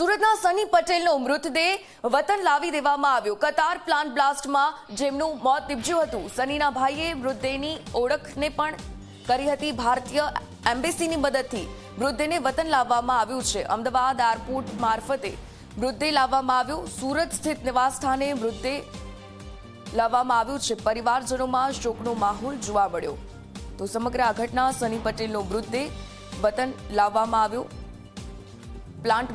સુરતના સની પટેલનો મૃતદેહ વતન લાવી દેવામાં આવ્યો। કતાર પ્લાન્ટ બ્લાસ્ટમાં જેમનું મોત નીપજ્યું હતું, સનીના ભાઈએ મૃતદેહની ઓળખને પણ કરી હતી। ભારતીય એમ્બેસીની મદદથી મૃતદેહને વતન લાવવામાં આવ્યું છે। અમદાવાદ એરપોર્ટ મારફતે મૃતદેહ લાવવામાં આવ્યો। સુરત સ્થિત નિવાસ સ્થાને મૃતદેહ લાવવામાં આવ્યું છે। પરિવારજનોમાં શોકનો માહોલ જોવા મળ્યો। તો સમગ્ર આ ઘટના સની પટેલનો મૃતદેહ વતન લાવવામાં આવ્યો। પ્લાન્ટ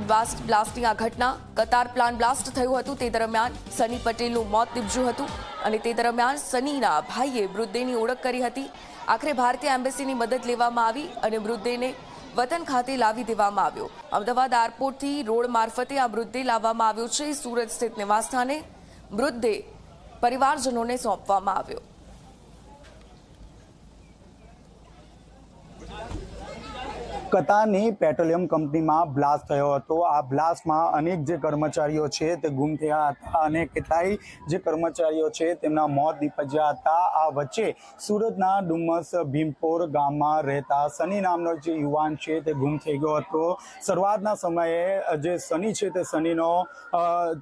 બ્લાસ્ટની આ ઘટના કતાર પ્લાન્ટ બ્લાસ્ટ થયું હતું તે દરમિયાન સની પટેલનું મોત નીપજ્યું હતું અને તે દરમિયાન સનીના ભાઈએ મૃતદેહની ઓળખ કરી હતી। આખરે ભારતીય એમ્બેસીની મદદ લેવામાં આવી અને મૃતદેહને વતન ખાતે લાવી દેવામાં આવ્યો। અમદાવાદ એરપોર્ટથી રોડ મારફતે આ મૃતદેહ લાવવામાં આવ્યો છે। સુરત સ્થિત નિવાસ સ્થાને મૃતદેહ પરિવારજનોને સોંપવામાં આવ્યો। કતારની પેટ્રોલિયમ કંપનીમાં બ્લાસ્ટ થયો હતો। આ બ્લાસ્ટમાં અનેક જે કર્મચારીઓ છે તે ગુમ થયા હતા અને કેટલાય જે કર્મચારીઓ છે તેમના મોત નીપજ્યા હતા। આ વચ્ચે સુરતના ડુમસ ભીમપોર ગામમાં રહેતા સની નામનો જે યુવાન છે તે ગુમ થઈ ગયો હતો। શરૂઆતના સમયે જે સની છે તે સનીનો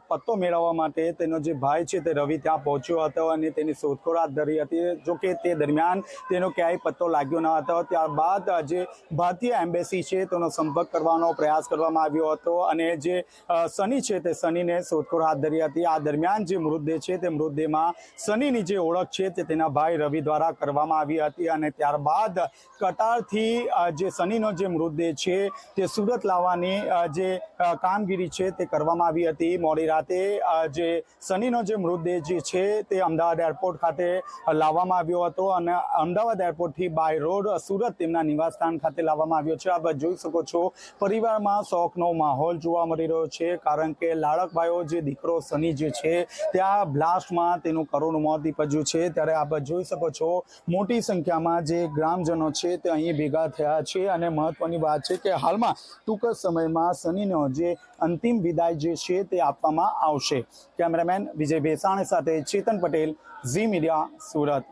પત્તો મેળવવા માટે તેનો જે ભાઈ છે તે રવિ ત્યાં પહોંચ્યો હતો અને તેની શોધખોળ હાથ ધરી હતી। જોકે તે દરમિયાન તેનો ક્યાંય પત્તો લાગ્યો ન હતો। ત્યારબાદ જે ભારતીય એમ્બેસી છે તેનો સંપર્ક કરવાનો પ્રયાસ કરવામાં આવ્યો હતો અને જે સની છે તે સનીને શોધખોળ હાથ ધરી હતી। આ દરમિયાન જે મૃતદેહ છે તે મૃતદેહમાં સનીની જે ઓળખ છે તે તેના ભાઈ રવિ દ્વારા કરવામાં આવી હતી અને ત્યારબાદ કતારથી જે સનીનો જે મૃતદેહ છે તે સુરત લાવવાની જે કામગીરી છે તે કરવામાં આવી હતી। મોડી રાતે જે સનીનો જે મૃતદેહ જે છે તે અમદાવાદ એરપોર્ટ ખાતે લાવવામાં આવ્યો હતો અને અમદાવાદ એરપોર્ટથી બાય રોડ સુરત તેમના નિવાસસ્થાન ખાતે લાવવામાં આવ્યો છે। આપ જોઈ શકો છો પરિવારમાં શોકનો માહોલ જોવા મળી રહ્યો છે કારણ કે લાડકભાઈઓ જે દીકરો સની જે છે ત્યાં બ્લાસ્ટમાં તેનું કરુણ મોત નીપજ્યું છે। ત્યારે આપ જોઈ શકો છો મોટી સંખ્યામાં જે ગ્રામજનો છે તે અહીં ભેગા થયા છે અને મહત્વની વાત છે કે હાલમાં ટૂંક સમયમાં સનીનો જે અંતિમ વિદાય જે છે તે આપવામાં આવશે। કેમેરામેન વિજય ભેસાણી સાથે ચેતન પટેલ, ઝી મીડિયા, સુરત।